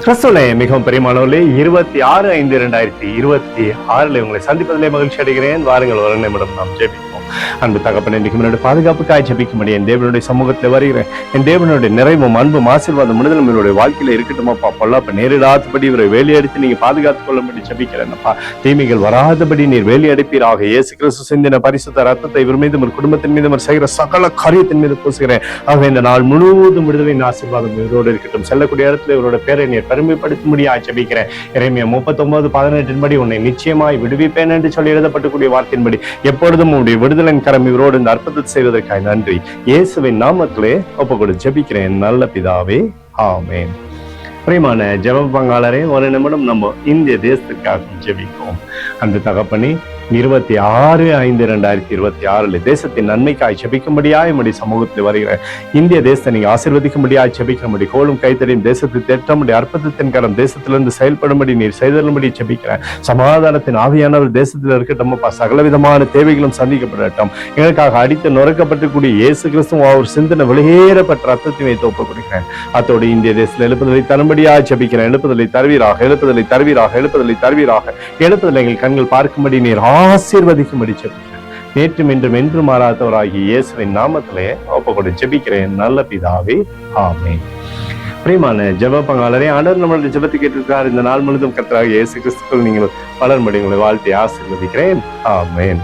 கிறிஸ்துவிலே மிகவும் பெரியமானவர்களே, 26/5/2026 உங்களை சந்திப்பதிலே மகிழ்ச்சி அடைகிறேன். வாருங்கள், ஒரு நிமிடம் நாம் ஜெபிப்போம். அன்பு தகப்பனே, இன்றைக்கு என்னுடைய பாதுகாப்புக்காய் ஜெபிக்கும்படி என் தேவனுடைய சமூகத்தில் வருகிறேன். என் தேவனுடைய நிறைவும் அன்பும் ஆசீர்வாதம் விடுதலும் என்னுடைய வாழ்க்கையில இருக்கட்டும் அப்பா. பொல்லாப்ப நேரிடாதபடி இவரை வேலையடித்து நீங்க பாதுகாத்துக் கொள்ளும்படி ஜெபிக்கிறேன் அப்பா. தீமைகள் வராதபடி நீர் வேலி அடிப்பீராக. இயேசு கிறிஸ்து சிந்தின பரிசுத்த ரத்தத்தை இவர் மீதும் ஒரு குடும்பத்தின் மீதும் செய்கிற சகல காரியத்தின் மீது பூசுகிறேன். ஆக இந்த நாள் முழுவதும் விடுதலின் ஆசீர்வாதம் இவரோடு இருக்கட்டும். செல்லக்கூடிய இடத்துல இவரோட பேரை நீர் பெருமைப்படுத்தும்படியா ஜெபிக்கிறேன். எரேமியா 39:18 படி உன்னை நிச்சயமாய் விடுவிப்பேன் என்று சொல்லி எழுதப்பட்டக்கூடிய வார்த்தையின்படி எப்பொழுதும் உன்னுடைய விடுதலின் கரம் இவரோடு இந்த அற்புதத்தை செய்வதற்காக நன்றி. இயேசுவின் நாமத்திலே ஒப்புக்கொடு ஜெபிக்கிறேன் நல்ல பிதாவே, ஆமென். பிரியமான ஜெப பங்காளரே, ஒரு நிமிடம் நம்ம இந்திய தேசத்திற்காக ஜெபிப்போம். அந்த தகப்பனே, 26/5/2026 தேசத்தின் நன்மைக்காய் ஜெபிக்கும்படியாய் நம்முடைய சமூகத்தில் வருகிற இந்திய தேசத்தை நீங்க ஆசீர்வதிக்கும்படியாய் ஜெபிக்கும்படி, கோலும் கைத்தடியும் தேசத்தை திட்டமுடி அற்புதத்தின் கரம் தேசத்திலிருந்து செயல்படும்படி நீர் செய்தலும்படி ஜெபிக்கிறேன். சமாதானத்தின் ஆவியானவர் தேசத்தில் இருக்கட்டும் அப்பா. சகலவிதமான தேவைகளும் சந்திக்கப்படட்டும். எங்களுக்காக அடித்து நொறுக்கப்பட்டுக்கூடிய இயேசு கிறிஸ்து அவர் சிந்தனை வெளியேறப்பட்ட ரத்தத்தை வைத்து ஒப்புக் கொடுக்கிறேன். அத்தோடு இந்திய தேசத்தில் எழுப்புதலை தரும்படியாய் ஜெபிக்கிறேன். எழுப்புதலை தருவீராக, எழுப்புதலை தருவீராக, எழுப்புதலை தருவீராக. எழுப்புதலை எங்கள் கண்கள் பார்க்கும்படி நீர் ஆசீர்வதிக்கும்படி ஜெபிக்கிறேன். நேற்றும் இன்றும் என்று மாறாதவராகிய இயேசுவின் நாமத்திலே ஒப்புக்கொடு ஜெபிக்கிறேன் நல்ல பிதாவே, ஆமென். பிரியமான ஜெப பங்காளரே, ஆண்டவர் நம்மளுடைய ஜெபத்தை கேட்டிருக்கிறார். இந்த நாள் முழுதும் கர்த்தராகிய இயேசு கிறிஸ்துவுக்குள் நீங்கள் வளரும்படி உங்களை வாழ்த்தி ஆசீர்வதிக்கிறேன். ஆமென்.